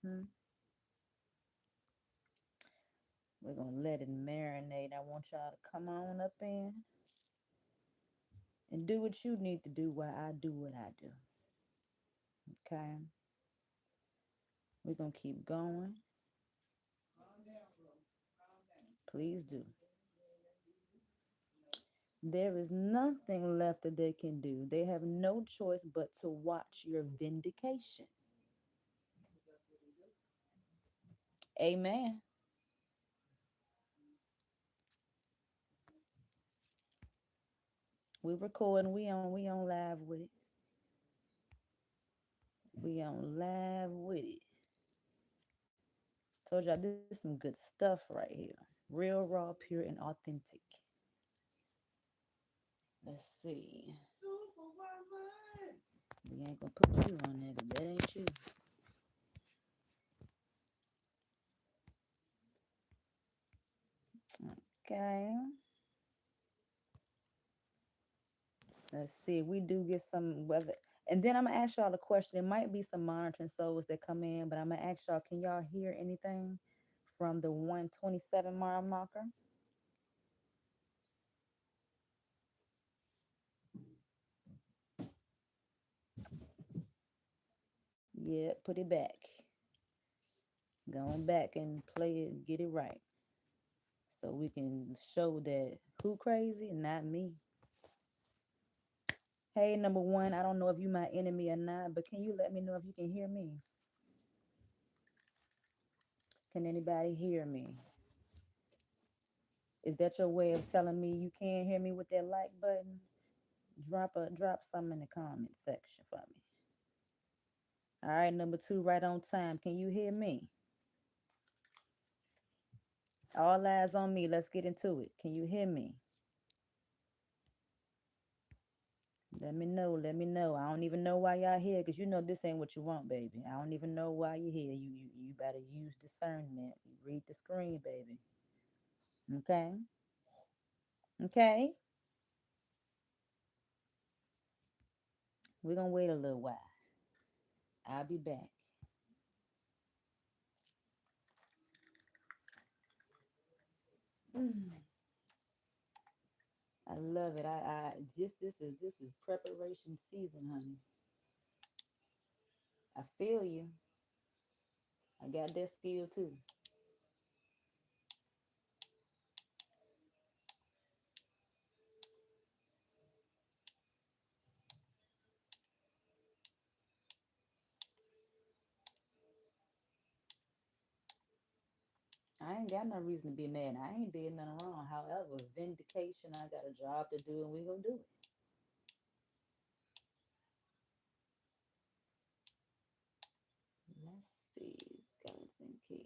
Hmm. We're going to let it marinate. I want y'all to come on up in and do what you need to do while I do what I do. Okay? We're going to keep going. Please do. There is nothing left that they can do. They have no choice but to watch your vindication. Amen. We recording. We on live with it. We on live with it. Told y'all this is some good stuff right here. Real, raw, pure, and authentic. Let's see. We ain't gonna put you on there 'cause that ain't you. Okay. Let's see. We do get some weather. And then I'm gonna ask y'all a question. It might be some monitoring souls that come in, but I'm gonna ask y'all, can y'all hear anything from the 127 mile marker? Yeah, put it back. Go on back and play it, get it right. So we can show that who crazy, not me. Hey, number one, I don't know if you my enemy or not, but can you let me know if you can hear me? Can anybody hear me? Is that your way of telling me you can't hear me with that like button? Drop something in the comment section for me. All right, number two, right on time. Can you hear me? All eyes on me. Let's get into it. Can you hear me? Let me know. Let me know. I don't even know why y'all here because you know this ain't what you want, baby. I don't even know why you're here. You better use discernment. You read the screen, baby. Okay? Okay? We're gonna wait a little while. I'll be back. Mm, I love it. I just this is preparation season, honey. I feel you. I got that skill too. I ain't got no reason to be mad. I ain't did nothing wrong. However, vindication, I got a job to do and we gonna do it. Let's see. Skeleton key.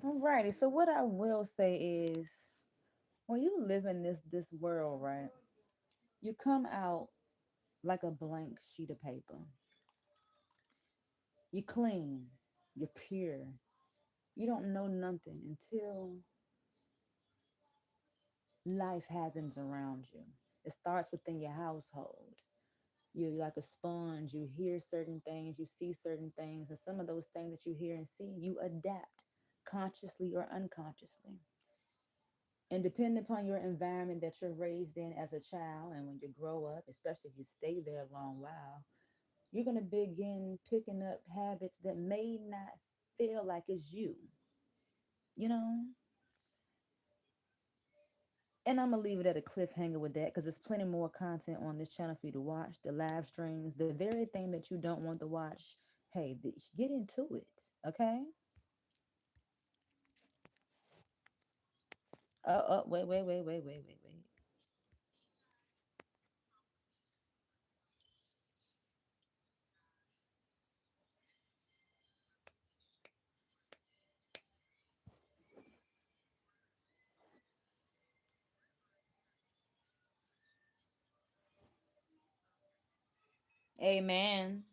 Alrighty. So what I will say is when you live in this world, right, you come out like a blank sheet of paper. You're clean, you're pure. You don't know nothing until life happens around you. It starts within your household. You're like a sponge. You hear certain things, you see certain things, and some of those things that you hear and see, you adapt consciously or unconsciously. And depending upon your environment that you're raised in as a child, and when you grow up, especially if you stay there a long while, you're going to begin picking up habits that may not feel like it's you, you know? And I'm gonna leave it at a cliffhanger with that because there's plenty more content on this channel for you to watch. The live streams, the very thing that you don't want to watch, Hey, get into it. Okay. Wait. Amen.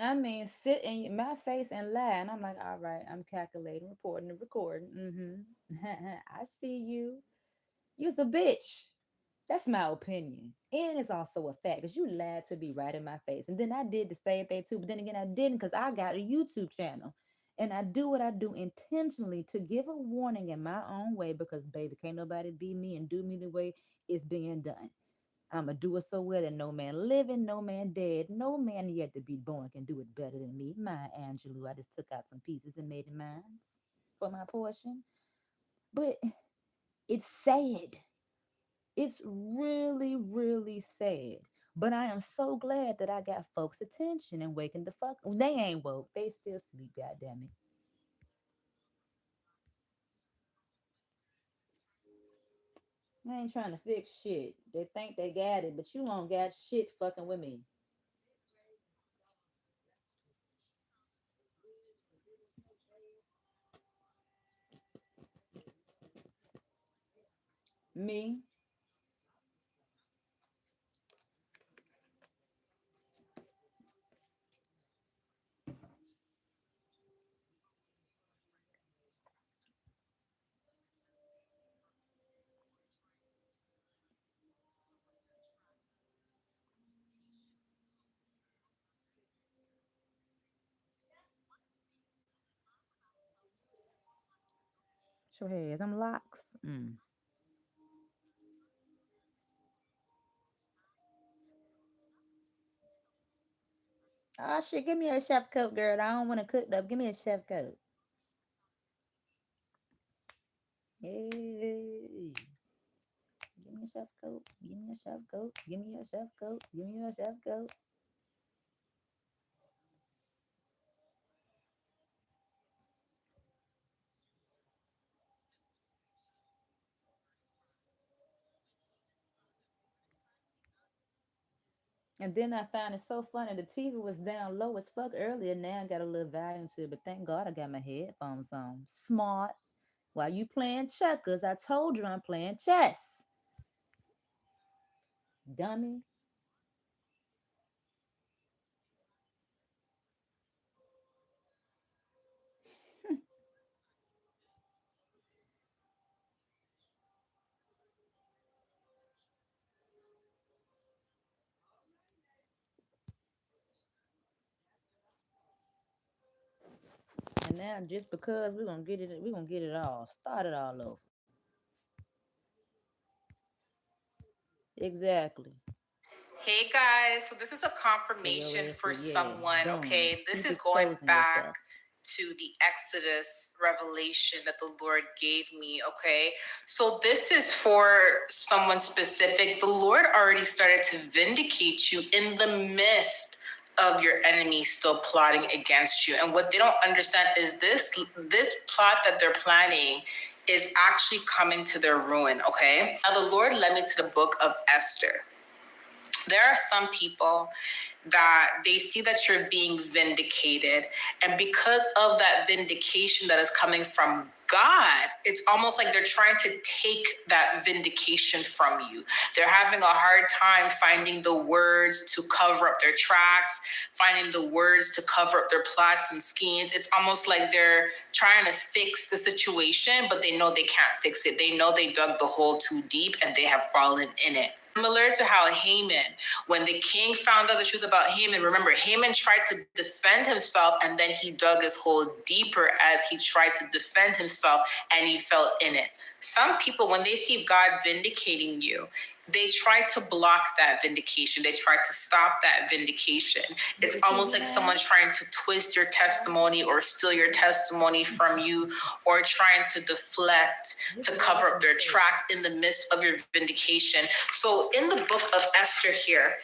I mean, sit in my face and lie, and I'm like, all right, I'm calculating, reporting, and recording. I see you. You's a bitch. That's my opinion. And it's also a fact because you lied to be right in my face. And then I did the same thing too. But then again, I didn't because I got a YouTube channel. And I do what I do intentionally to give a warning in my own way because, baby, can't nobody be me and do me the way it's being done. I'ma do it so well that no man living, no man dead, no man yet to be born can do it better than me. My Angelou, I just took out some pieces and made it mine for my portion. But it's sad. It's really, really sad. But I am so glad that I got folks' attention and waking the fuck. They ain't woke. They still sleep. Goddamn it. They ain't trying to fix shit. They think they got it, but you don't got shit fucking with me. Me. Show head. Them locks. Oh shit! Give me a chef coat, girl. I don't want to cook though. Give me a chef coat. Hey. Give me a chef coat. Give me a chef coat. Give me a chef coat. Give me a chef coat. And then I found it so funny. The TV was down low as fuck earlier. Now I got a little volume to it, but thank God I got my headphones on. Smart. While you playing checkers, I told you I'm playing chess. Dummy. And now just because we're gonna get it all. Start it all over. Exactly. Hey guys, so this is a So your confirmation ass for said, yeah, someone, boom. okay? This Keep is going exposing back yourself. to the Exodus revelation that the Lord gave me, okay? So this is for someone specific. The Lord already started to vindicate you in the midst of your enemies still plotting against you. And what they don't understand is this plot that they're planning is actually coming to their ruin, okay? Now the Lord led me to the book of Esther. There are some people that they see that you're being vindicated, and because of that vindication that is coming from God, it's almost like they're trying to take that vindication from you. They're having a hard time finding the words to cover up their tracks, finding the words to cover up their plots and schemes. It's almost like they're trying to fix the situation, but they know they can't fix it. They know they dug the hole too deep and they have fallen in it. Similar to how Haman, when the king found out the truth about Haman, remember, Haman tried to defend himself and then he dug his hole deeper as he tried to defend himself and he fell in it. Some people, when they see God vindicating you, they try to block that vindication. They try to stop that vindication. It's almost like someone trying to twist your testimony or steal your testimony from you, or trying to deflect, to cover up their tracks in the midst of your vindication. So in the book of Esther here,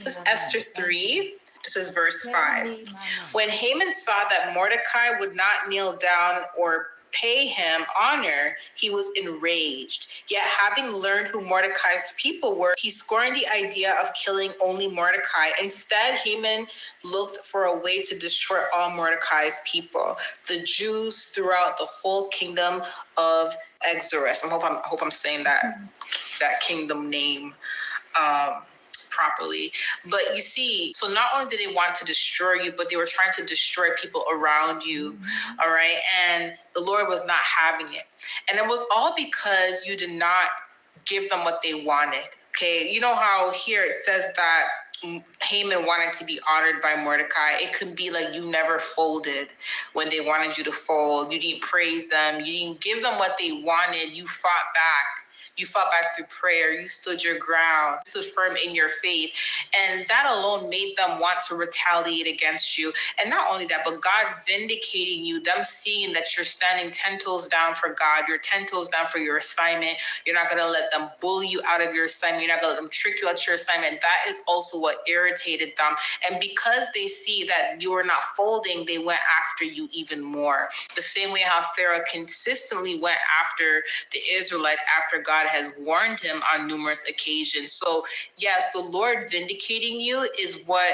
this is Esther 3, this is verse 5. When Haman saw that Mordecai would not kneel down or pay him honor, he was enraged. Yet having learned who Mordecai's people were, he scorned the idea of killing only Mordecai. Instead, Haman looked for a way to destroy all Mordecai's people, the Jews throughout the whole kingdom of Exorus. I hope I'm saying that kingdom name properly. But you see, so not only did they want to destroy you, but they were trying to destroy people around you. All right. And the Lord was not having it. And it was all because you did not give them what they wanted. Okay. You know how here it says that Haman wanted to be honored by Mordecai. It could be like you never folded when they wanted you to fold. You didn't praise them. You didn't give them what they wanted. You fought back. You fought back through prayer. You stood your ground, stood firm in your faith. And that alone made them want to retaliate against you. And not only that, but God vindicating you, them seeing that you're standing 10 toes down for God, you're 10 toes down for your assignment. You're not going to let them bully you out of your assignment. You're not going to let them trick you out your assignment. That is also what irritated them. And because they see that you were not folding, they went after you even more. The same way how Pharaoh consistently went after the Israelites after God has warned him on numerous occasions. So yes, the Lord vindicating you is what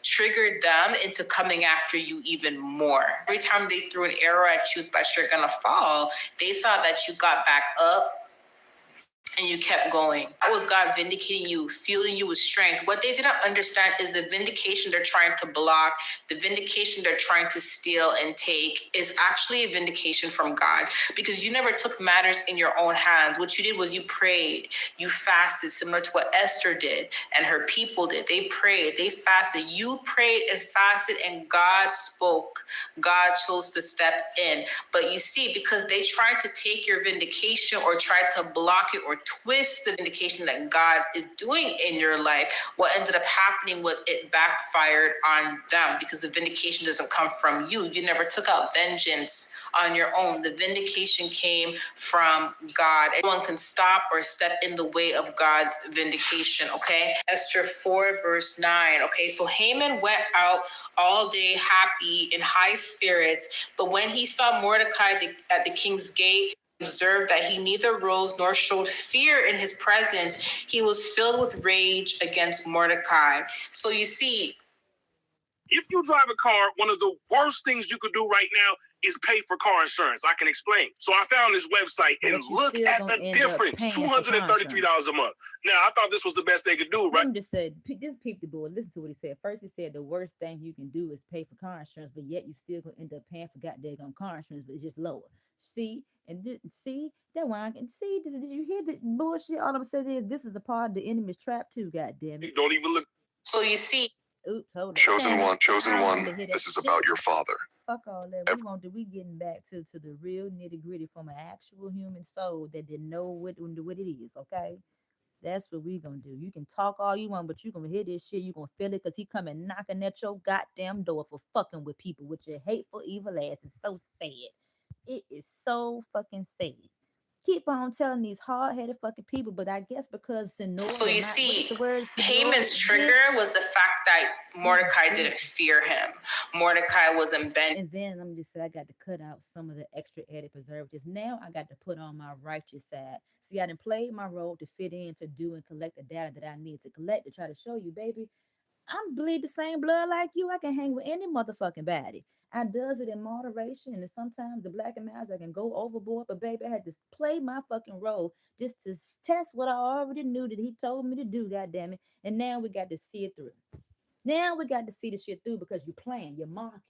triggered them into coming after you even more. Every time they threw an arrow at you that you're gonna fall, they saw that you got back up and you kept going. That was God vindicating you, fueling you with strength. What they didn't understand is the vindication they're trying to block, the vindication they're trying to steal and take is actually a vindication from God, because you never took matters in your own hands. What you did was you prayed, you fasted, similar to what Esther did and her people did. They prayed, they fasted. You prayed and fasted and God spoke. God chose to step in. But you see, because they tried to take your vindication or tried to block it or twist the vindication that God is doing in your life, what ended up happening was it backfired on them, because the vindication doesn't come from you. You never took out vengeance on your own. The vindication came from God. Anyone can stop or step in the way of God's vindication, okay? Esther 4, verse 9, okay? So Haman went out all day happy in high spirits, but when he saw Mordecai at the king's gate, observed that he neither rose nor showed fear in his presence. He was filled with rage against Mordecai. So you see, if you drive a car, one of the worst things you could do right now is pay for car insurance. I can explain. So I found this website and look at the difference, $233 a month. Now, I thought this was the best they could do, right? Him just said, this peep the boy, listen to what he said. First, he said the worst thing you can do is pay for car insurance, but yet you still gonna end up paying for goddamn car insurance, but it's just lower. See, and see, that why I can see. Did you hear the bullshit? All I'm saying is this is the part of the enemy's trap too, goddamn it. Don't even look. So you see, oops, hold on. Chosen one. This is about your father. Fuck all that. We getting back to the real nitty gritty from an actual human soul that didn't know what it is. Okay, that's what we gonna do. You can talk all you want, but you gonna hear this shit. You gonna feel it because he coming knocking at your goddamn door for fucking with people with your hateful evil ass. It's so sad. It is so fucking sad. Keep on telling these hard-headed fucking people, but I guess because Senor. So you see, Haman's trigger was the fact that Mordecai didn't fear him. Mordecai was embedded. And then let me just say, I got to cut out some of the extra added preservatives. Now I got to put on my righteous side. See, I didn't play my role to fit in, to do and collect the data that I need to collect to try to show you, baby, I'm bleed the same blood like you. I can hang with any motherfucking body. I does it in moderation, and sometimes the black and whites I can go overboard. But baby, I had to play my fucking role just to test what I already knew that he told me to do. God damn it! And now we got to see it through. Now we got to see the shit through because you're playing, you're mocking.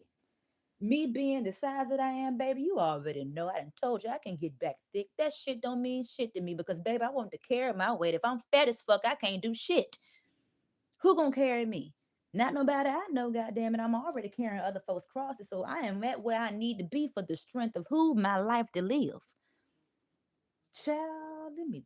Me being the size that I am, baby, you already know. I done told you I can get back thick. That shit don't mean shit to me because, baby, I want to carry my weight. If I'm fat as fuck, I can't do shit. Who gonna carry me? Not nobody I know, goddamn it. I'm already carrying other folks' crosses, so I am at where I need to be for the strength of who my life to live. Child, let me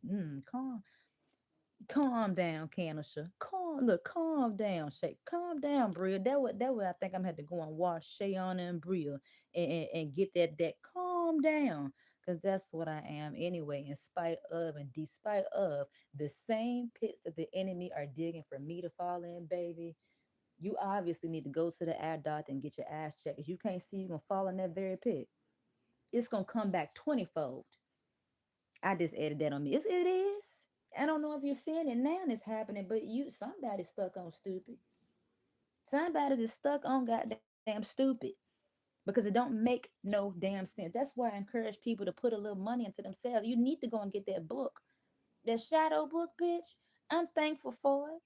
calm down, Canisha. Calm down, Shay. Calm down, Bria. That way I think I'm had to go and wash Shay on and Bria and get that calm down. Cause that's what I am anyway, in spite of and despite of the same pits that the enemy are digging for me to fall in, baby. You obviously need to go to the eye doctor and get your ass checked. Cause you can't see you're gonna fall in that very pit. It's gonna come back 20-fold. I just added that on me. It is. I don't know if you're seeing it now. It's happening, but somebody's stuck on stupid. Somebody's is stuck on goddamn stupid because it don't make no damn sense. That's why I encourage people to put a little money into themselves. You need to go and get that book, that shadow book, bitch. I'm thankful for it.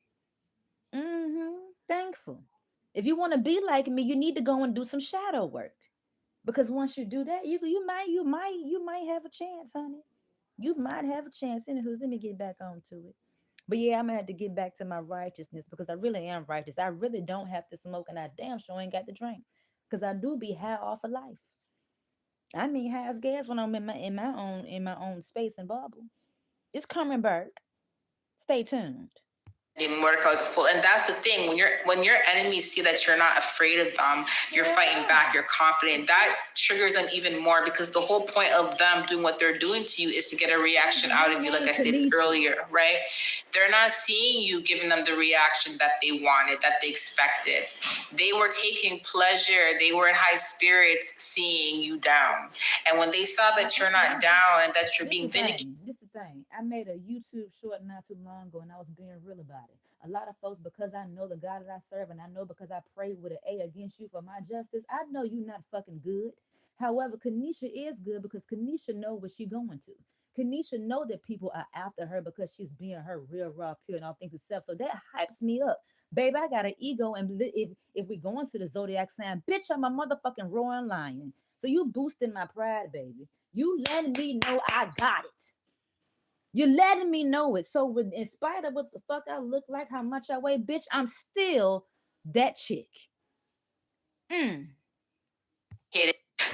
Thankful. If you want to be like me, you need to go and do some shadow work because once you do that, you might have a chance, honey. You might have a chance. Anywho, let me get back on to it. But yeah, I'm gonna have to get back to my righteousness because I really am righteous. I really don't have to smoke, and I damn sure ain't got to drink because I do be high off of life. I mean, high as gas when I'm in my own space and bubble. It's coming, Burke. Stay tuned. Mordecai was a fool. And that's the thing. When your enemies see that you're not afraid of them, you're fighting back, you're confident, that triggers them even more because the whole point of them doing what they're doing to you is to get a reaction out of you, like I stated earlier, right? They're not seeing you giving them the reaction that they wanted, that they expected. They were taking pleasure, they were in high spirits seeing you down. And when they saw that you're not down and that you're being vindicated. This is the thing. I made a YouTube short not too long ago and I was being real about it. A lot of folks, because I know the God that I serve and I know because I prayed with an A against you for my justice, I know you're not fucking good. However, Kanisha is good because Kanisha know what she going to. Kanisha know that people are after her because she's being her real, raw, pure, and authentic self. So that hypes me up. Baby, I got an ego, and if we go into the zodiac sign, bitch, I'm a motherfucking roaring lion. So you boosting my pride, baby. You letting me know I got it. You're letting me know it. So in spite of what the fuck I look like, how much I weigh, bitch, I'm still that chick. Their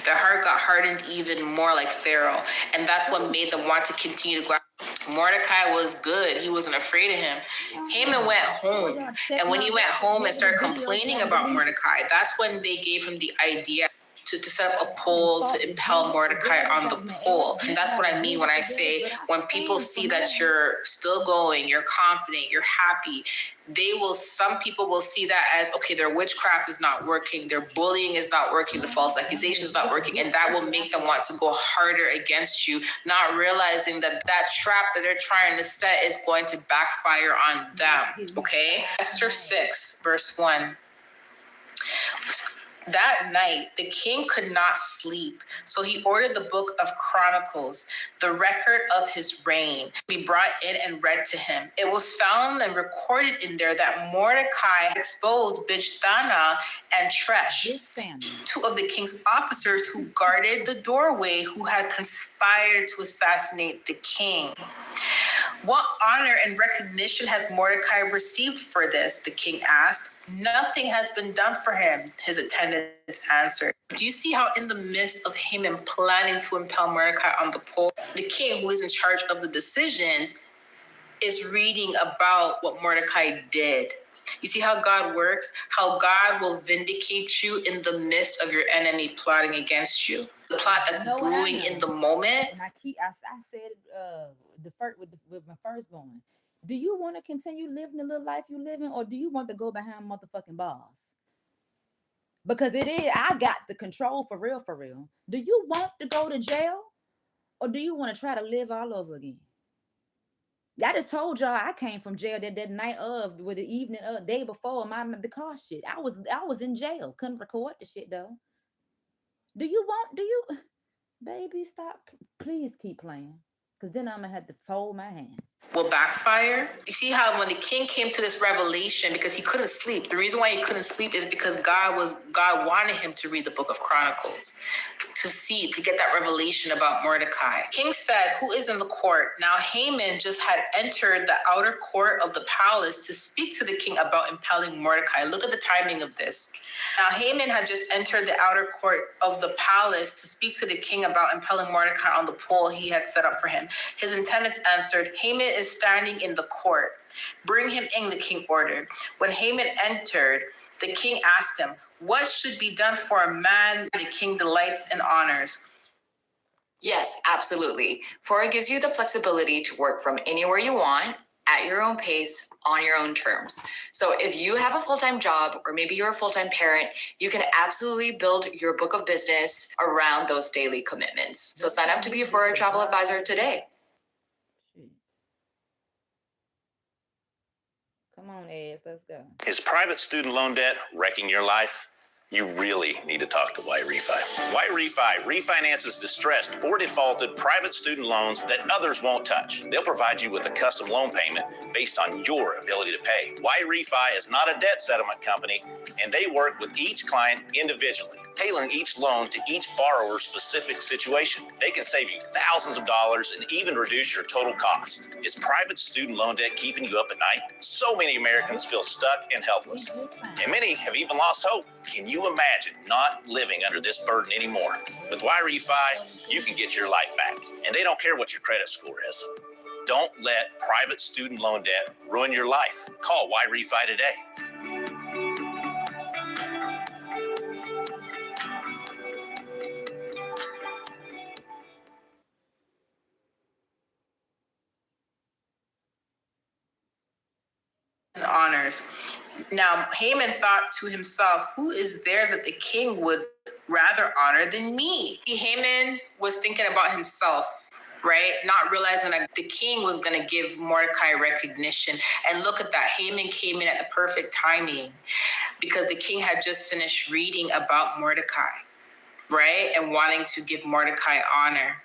heart got hardened even more like Pharaoh. And that's what made them want to continue to go. Mordecai was good. He wasn't afraid of him. Haman went home. And when he went home and started complaining about Mordecai, that's when they gave him the idea to set up a pole to impel Mordecai on the pole. And that's what I mean when I say when people see that you're still going, you're confident, you're happy, some people will see that as, okay, their witchcraft is not working, their bullying is not working, the false accusation is not working, and that will make them want to go harder against you, not realizing that trap that they're trying to set is going to backfire on them, okay? Esther 6, verse 1. That night, the king could not sleep, so he ordered the book of Chronicles, the record of his reign, to be brought in and read to him. It was found and recorded in there that Mordecai exposed Bigthana and Tresh, two of the king's officers who guarded the doorway, who had conspired to assassinate the king. What honor and recognition has Mordecai received for this? The king asked. Nothing has been done for him, his attendants answered. Do you see how in the midst of Haman planning to impel Mordecai on the pole, the king, who is in charge of the decisions, is reading about what Mordecai did? You see how God works? How God will vindicate you in the midst of your enemy plotting against you. The plot that's brewing in the moment. And I said with my firstborn. Do you want to continue living the little life you living, or do you want to go behind motherfucking bars? Because it is, I got the control for real, for real. Do you want to go to jail, or do you want to try to live all over again? I just told y'all I came from jail that night of, with the evening of, day before the car shit. I was in jail. Couldn't record the shit though. Do you, baby, stop. Please keep playing. Because then I'm going to have to fold my hand. Will backfire. You see how when the king came to this revelation, because he couldn't sleep, the reason why he couldn't sleep is because God wanted him to read the book of Chronicles, to get that revelation about Mordecai. King said, who is in the court? Now Haman just had entered the outer court of the palace to speak to the king about impaling Mordecai. Look at the timing of this. Now Haman had just entered the outer court of the palace to speak to the king about impaling Mordecai on the pole he had set up for him. His attendants answered, Haman is standing in the court. Bring him in, the king ordered. When Haman entered, the king asked him, what should be done for a man the king delights and honors? Yes, absolutely. For it gives you the flexibility to work from anywhere you want, at your own pace, on your own terms. So if you have a full-time job, or maybe you're a full-time parent, you can absolutely build your book of business around those daily commitments. So sign up to be for a travel advisor today. Come on, Ed, let's go. Is private student loan debt wrecking your life? You really need to talk to Y-Refi. Y-Refi refinances distressed or defaulted private student loans that others won't touch. They'll provide you with a custom loan payment based on your ability to pay. Y-Refi is not a debt settlement company, and they work with each client individually, tailoring each loan to each borrower's specific situation. They can save you thousands of dollars and even reduce your total cost. Is private student loan debt keeping you up at night? So many Americans feel stuck and helpless, and many have even lost hope. Can you imagine not living under this burden anymore? With Y-Refi, you can get your life back, and they don't care what your credit score is. Don't let private student loan debt ruin your life. Call Y-Refi today. Honors. Now, Haman thought to himself, who is there that the king would rather honor than me? Haman was thinking about himself, right? Not realizing that the king was going to give Mordecai recognition. And look at that. Haman came in at the perfect timing because the king had just finished reading about Mordecai, right? And wanting to give Mordecai honor.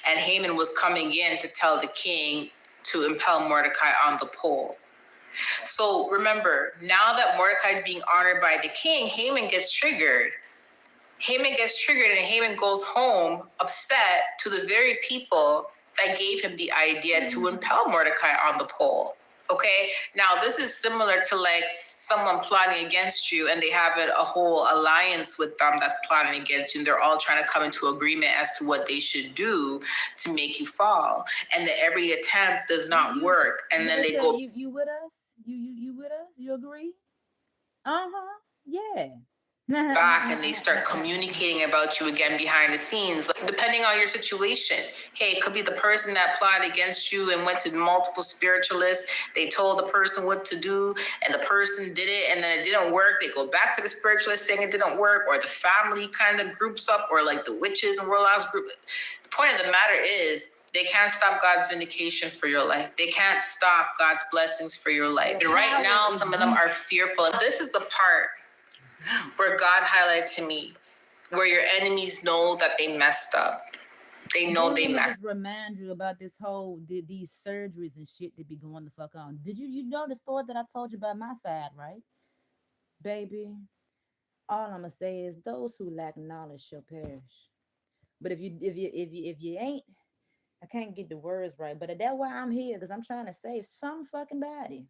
And Haman was coming in to tell the king to impel Mordecai on the pole. So remember, now that Mordecai is being honored by the king, Haman gets triggered. Haman gets triggered and Haman goes home upset to the very people that gave him the idea to impel Mordecai on the pole. Okay, now this is similar to like someone plotting against you and they have a whole alliance with them that's plotting against you. And they're all trying to come into agreement as to what they should do to make you fall. And that every attempt does not work. And then they go. You with us? You with us? You agree? Yeah. Back and they start communicating about you again behind the scenes, depending on your situation. Hey, it could be the person that plotted against you and went to multiple spiritualists. They told the person what to do and the person did it and then it didn't work. They go back to the spiritualist saying it didn't work, or the family kind of groups up, or like the witches and warlocks group. The point of the matter is, they can't stop God's vindication for your life. They can't stop God's blessings for your life. And right now, some of them are fearful. This is the part where God highlighted to me, where your enemies know that they messed up. They know they messed up. Remind you about this whole, these surgeries and shit that be going the fuck on. Did you know the story that I told you about my side, right? Baby, all I'm gonna say is those who lack knowledge shall perish. But if you ain't, I can't get the words right, but that's why I'm here, because I'm trying to save some fucking body.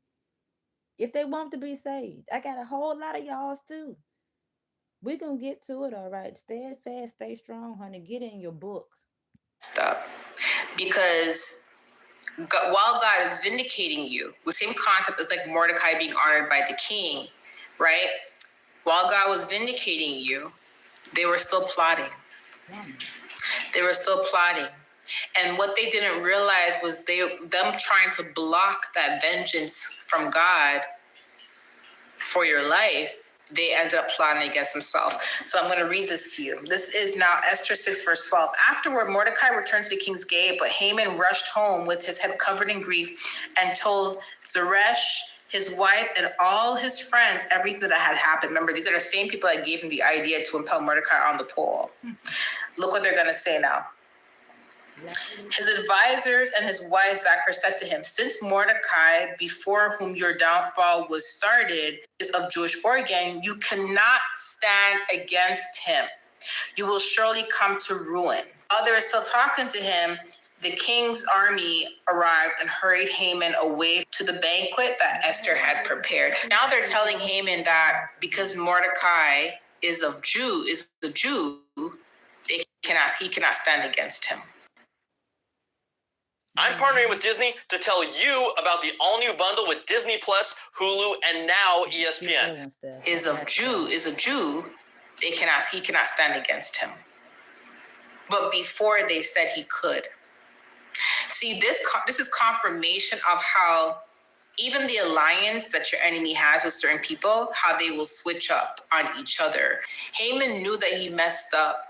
If they want to be saved, I got a whole lot of y'all too. We're going to get to it, all right? Stay fast, stay strong, honey. Get in your book. Stop. Because while God is vindicating you, with the same concept as like Mordecai being honored by the king, right? While God was vindicating you, they were still plotting. They were still plotting. And what they didn't realize was them trying to block that vengeance from God for your life. They ended up plotting against himself. So I'm going to read this to you. This is now Esther 6, verse 12. Afterward, Mordecai returned to the king's gate, but Haman rushed home with his head covered in grief and told Zeresh, his wife, and all his friends everything that had happened. Remember, these are the same people that gave him the idea to impel Mordecai on the pole. Look what they're going to say now. His advisors and his wife Zachar said to him, since Mordecai, before whom your downfall was started, is of Jewish origin, you cannot stand against him. You will surely come to ruin. While they were still talking to him, the king's army arrived and hurried Haman away to the banquet that Esther had prepared. Now they're telling Haman that because Mordecai is the Jew, he cannot stand against him. I'm partnering with Disney to tell you about the all-new bundle with Disney Plus, Hulu, and now ESPN. Is a Jew, he cannot stand against him. But before they said he could. See, this is confirmation of how even the alliance that your enemy has with certain people, how they will switch up on each other. Haman knew that he messed up.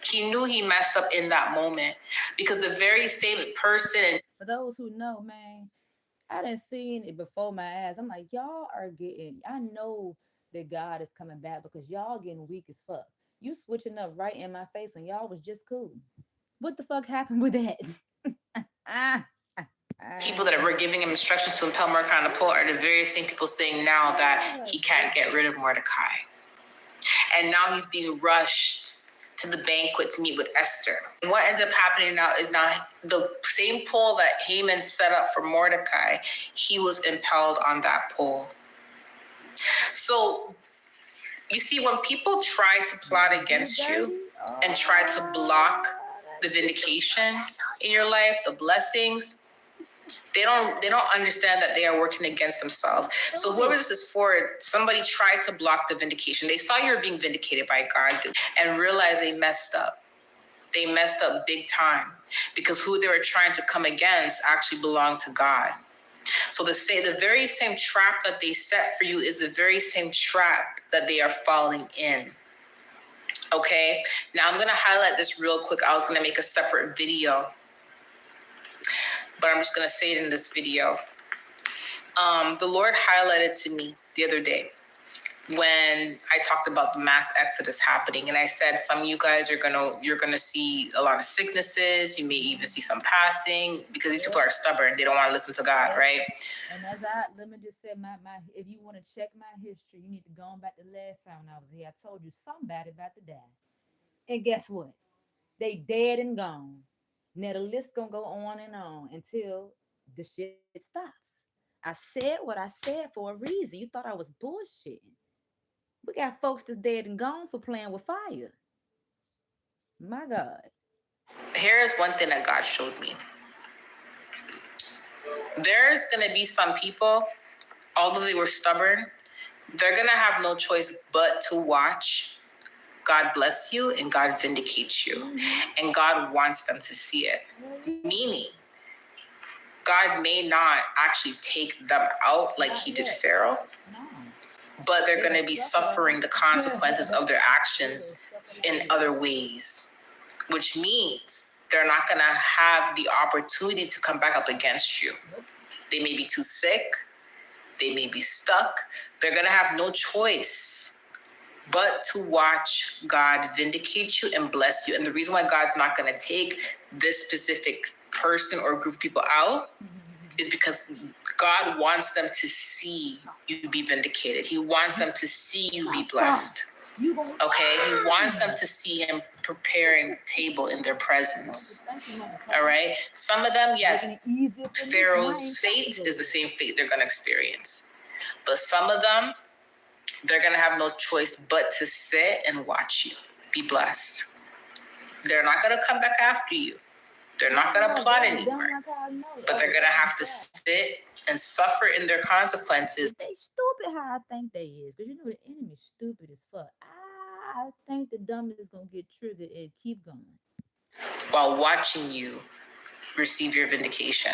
He knew he messed up in that moment because the very same person. For those who know, man, I done seen it before my eyes. I'm like, y'all are getting, I know that God is coming back because y'all getting weak as fuck. You switching up right in my face and y'all was just cool. What the fuck happened with that? People that were giving him instructions to impel Mordecai on the pole are the very same people saying now that he can't get rid of Mordecai. And now he's being rushed to the banquet to meet with Esther. And what ends up happening now is the same pole that Haman set up for Mordecai, he was impelled on that pole. So you see, when people try to plot against you and try to block the vindication in your life, the blessings, they don't understand that they are working against themselves. So whoever this is for, somebody tried to block the vindication. They saw you were being vindicated by God and realized they messed up. They messed up big time because who they were trying to come against actually belonged to God. So the very same trap that they set for you is the very same trap that they are falling in. Okay, now I'm gonna highlight this real quick. I was gonna make a separate video, but I'm just going to say it in this video. The Lord highlighted to me the other day when I talked about the mass exodus happening. And I said, some of you guys you're going to see a lot of sicknesses. You may even see some passing because these people are stubborn. They don't want to listen to God, right? And let me just say, if you want to check my history, you need to go on back to last time I was here. I told you somebody about to die. And guess what? They dead and gone. Now the list gonna go on and on until the shit stops. I said what I said for a reason. You thought I was bullshitting. We got folks that's dead and gone for playing with fire. My God. Here's one thing that God showed me. There's gonna be some people, although they were stubborn, they're gonna have no choice but to watch God bless you and God vindicates you. And God wants them to see it. Meaning, God may not actually take them out like he did Pharaoh, but they're going to be suffering the consequences of their actions in other ways, which means they're not going to have the opportunity to come back up against you. They may be too sick. They may be stuck. They're going to have no choice but to watch God vindicate you and bless you. And the reason why God's not going to take this specific person or group of people out is because God wants them to see you be vindicated. He wants them to see you be blessed. Okay? He wants them to see him preparing a table in their presence. All right? Some of them, yes, Pharaoh's fate is the same fate they're going to experience. But some of them, they're going to have no choice but to sit and watch you be blessed. They're not going to come back after you. They're not going to plot anymore. But they're going to have to sit and suffer in their consequences. They stupid how I think they is. Because you know the enemy's stupid as fuck. I think the dumb is going to get triggered and keep going. While watching you receive your vindication.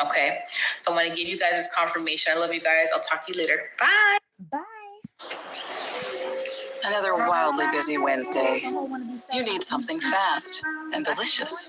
Okay? So I'm going to give you guys this confirmation. I love you guys. I'll talk to you later. Bye. Bye. Another wildly busy Wednesday. You need something fast and delicious.